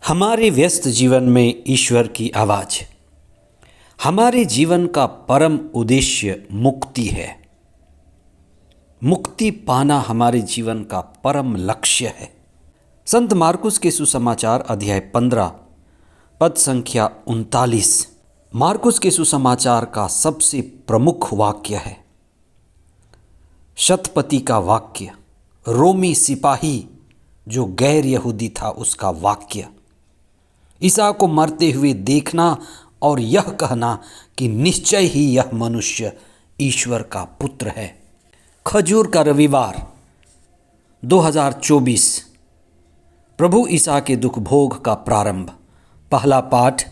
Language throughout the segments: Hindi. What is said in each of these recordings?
हमारे व्यस्त जीवन में ईश्वर की आवाज़। हमारे जीवन का परम उद्देश्य मुक्ति है। मुक्ति पाना हमारे जीवन का परम लक्ष्य है। संत मार्कुस के सुसमाचार अध्याय 15 पद संख्या 39 मार्कुस के सुसमाचार का सबसे प्रमुख वाक्य है। शतपति का वाक्य, रोमी सिपाही जो गैर यहूदी था उसका वाक्य, ईसा को मरते हुए देखना और यह कहना कि निश्चय ही यह मनुष्य ईश्वर का पुत्र है। खजूर का रविवार 2024 प्रभु ईसा के दुख भोग का प्रारंभ। पहला पाठ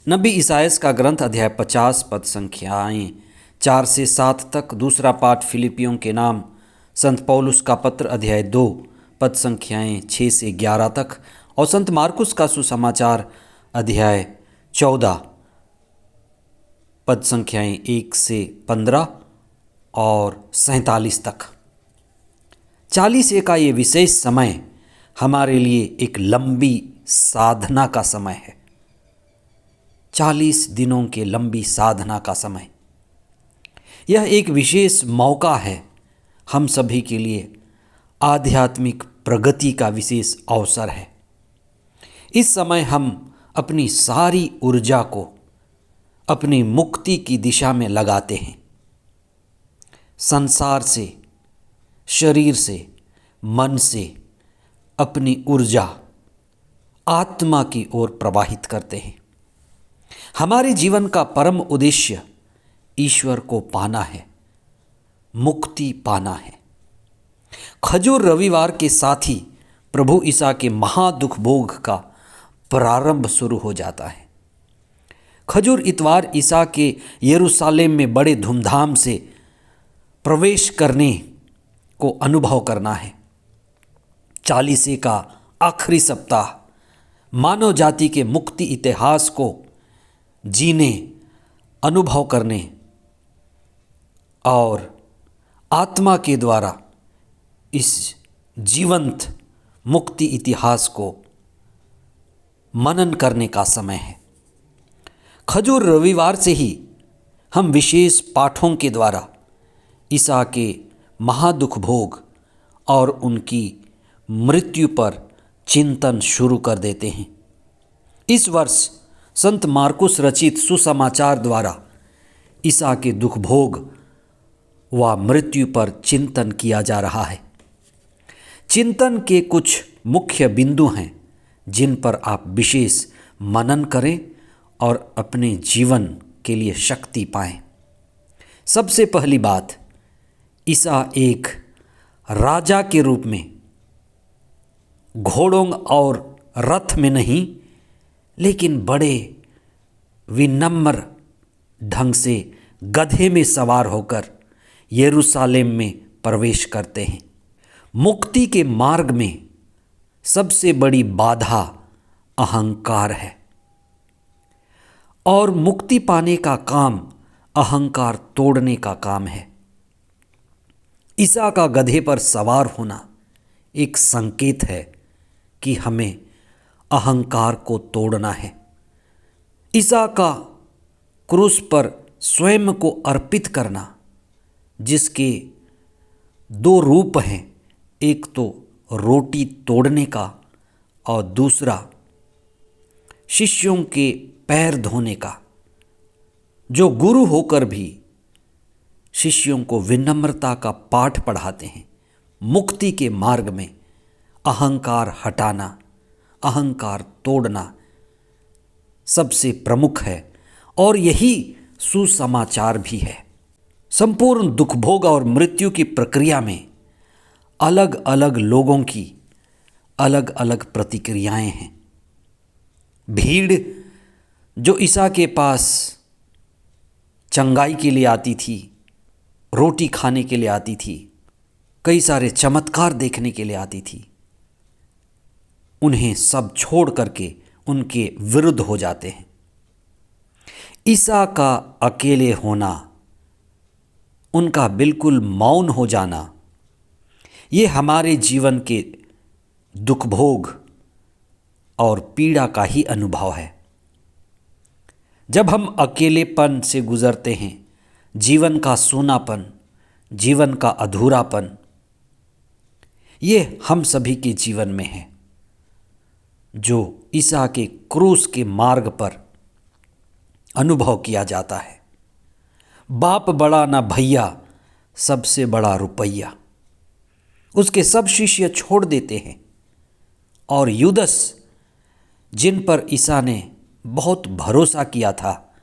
नबी ईसायास का ग्रंथ अध्याय 50 पद संख्याएं 4 से 7 तक। दूसरा पाठ फिलिपियों के नाम संत पौलुस का पत्र अध्याय 2 पद संख्याएं 6 से 11 तक और संत मार्कुस का सुसमाचार अध्याय 14 पद संख्याएं 1 से 15 और 47 तक। 40 का ये विशेष समय हमारे लिए एक लंबी साधना का समय है। 40 दिनों के लंबी साधना का समय, यह एक विशेष मौका है हम सभी के लिए। आध्यात्मिक प्रगति का विशेष अवसर है। इस समय हम अपनी सारी ऊर्जा को अपनी मुक्ति की दिशा में लगाते हैं। संसार से, शरीर से, मन से अपनी ऊर्जा आत्मा की ओर प्रवाहित करते हैं। हमारे जीवन का परम उद्देश्य ईश्वर को पाना है, मुक्ति पाना है। खजूर रविवार के साथ ही प्रभु ईसा के महादुख भोग का प्रारंभ शुरू हो जाता है। खजूर इतवार ईसा के यरूशलेम में बड़े धूमधाम से प्रवेश करने को अनुभव करना है। 40 का आखिरी सप्ताह मानव जाति के मुक्ति इतिहास को जीने, अनुभव करने और आत्मा के द्वारा इस जीवंत मुक्ति इतिहास को मनन करने का समय है। खजूर रविवार से ही हम विशेष पाठों के द्वारा ईसा के महादुख भोग और उनकी मृत्यु पर चिंतन शुरू कर देते हैं। इस वर्ष संत मार्कुस रचित सुसमाचार द्वारा ईसा के दुख भोग व मृत्यु पर चिंतन किया जा रहा है। चिंतन के कुछ मुख्य बिंदु हैं जिन पर आप विशेष मनन करें और अपने जीवन के लिए शक्ति पाएं। सबसे पहली बात, ईसा एक राजा के रूप में घोड़ों और रथ में नहीं, लेकिन बड़े विनम्र ढंग से गधे में सवार होकर यरूशलेम में प्रवेश करते हैं। मुक्ति के मार्ग में सबसे बड़ी बाधा अहंकार है और मुक्ति पाने का काम अहंकार तोड़ने का काम है। ईसा का गधे पर सवार होना एक संकेत है कि हमें अहंकार को तोड़ना है। ईसा का क्रूस पर स्वयं को अर्पित करना, जिसके 2 रूप हैं, एक तो रोटी तोड़ने का और दूसरा शिष्यों के पैर धोने का। जो गुरु होकर भी शिष्यों को विनम्रता का पाठ पढ़ाते हैं। मुक्ति के मार्ग में अहंकार हटाना, अहंकार तोड़ना सबसे प्रमुख है और यही सुसमाचार भी है। संपूर्ण दुख भोग और मृत्यु की प्रक्रिया में अलग अलग लोगों की अलग अलग प्रतिक्रियाएं हैं। भीड़ जो ईसा के पास चंगाई के लिए आती थी, रोटी खाने के लिए आती थी, कई सारे चमत्कार देखने के लिए आती थी, उन्हें सब छोड़ करके उनके विरुद्ध हो जाते हैं। ईसा का अकेले होना, उनका बिल्कुल मौन हो जाना, ये हमारे जीवन के दुख भोग और पीड़ा का ही अनुभव है। जब हम अकेलेपन से गुजरते हैं, जीवन का सूनापन, जीवन का अधूरापन, ये हम सभी के जीवन में है, जो ईसा के क्रूस के मार्ग पर अनुभव किया जाता है। बाप बड़ा ना भैया, सबसे बड़ा रुपया। उसके सब शिष्य छोड़ देते हैं और यूदस, जिन पर ईसा ने बहुत भरोसा किया था,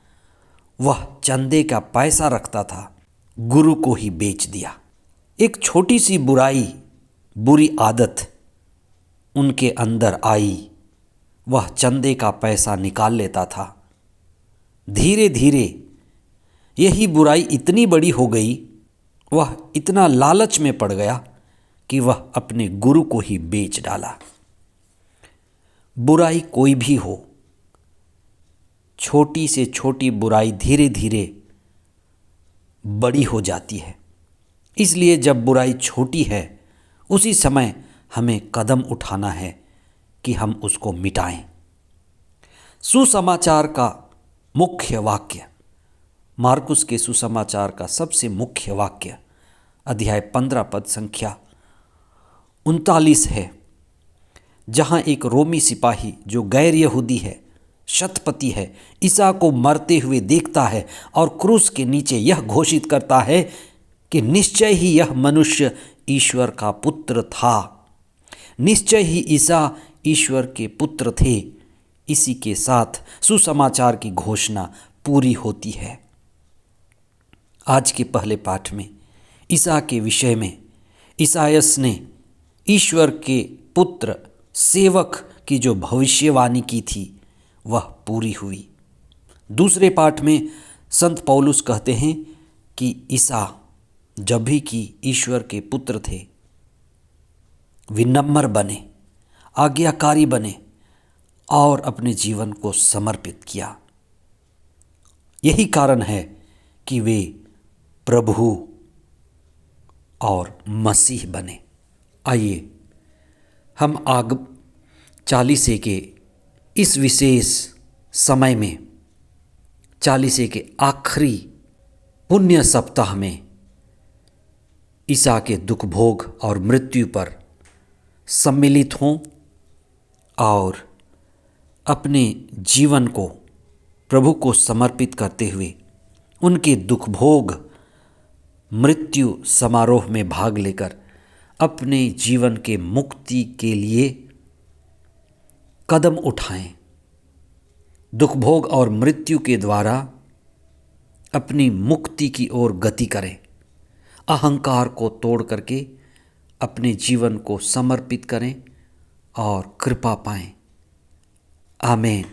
वह चंदे का पैसा रखता था, गुरु को ही बेच दिया। एक छोटी सी बुरी आदत उनके अंदर आई। वह चंदे का पैसा निकाल लेता था। धीरे धीरे यही बुराई इतनी बड़ी हो गई, वह इतना लालच में पड़ गया कि वह अपने गुरु को ही बेच डाला। बुराई कोई भी हो, छोटी से छोटी बुराई धीरे धीरे बड़ी हो जाती है। इसलिए जब बुराई छोटी है, उसी समय हमें कदम उठाना है कि हम उसको मिटाएं। सुसमाचार का मुख्य वाक्य, मार्कुस के सुसमाचार का सबसे मुख्य वाक्य अध्याय 15 पद संख्या 39 है, जहां एक रोमी सिपाही जो गैर यहूदी है, शतपति है, ईसा को मरते हुए देखता है और क्रूस के नीचे यह घोषित करता है कि निश्चय ही यह मनुष्य ईश्वर का पुत्र था। निश्चय ही ईसा ईश्वर के पुत्र थे। इसी के साथ सुसमाचार की घोषणा पूरी होती है। आज के पहले पाठ में ईसा के विषय में ईसायस ने ईश्वर के पुत्र सेवक की जो भविष्यवाणी की थी, वह पूरी हुई। दूसरे पाठ में संत पौलुस कहते हैं कि ईसा जब भी कि ईश्वर के पुत्र थे, विनम्र बने, आज्ञाकारी बने और अपने जीवन को समर्पित किया। यही कारण है कि वे प्रभु और मसीह बने। आइए हम आग चालीसे के इस विशेष समय में, चालीसे के आखिरी पुण्य सप्ताह में ईसा के दुख भोग और मृत्यु पर सम्मिलित हों और अपने जीवन को प्रभु को समर्पित करते हुए उनके दुख भोग मृत्यु समारोह में भाग लेकर अपने जीवन के मुक्ति के लिए कदम उठाएं। दुख भोग और मृत्यु के द्वारा अपनी मुक्ति की ओर गति करें। अहंकार को तोड़ करके अपने जीवन को समर्पित करें और कृपा पाएं। आमीन।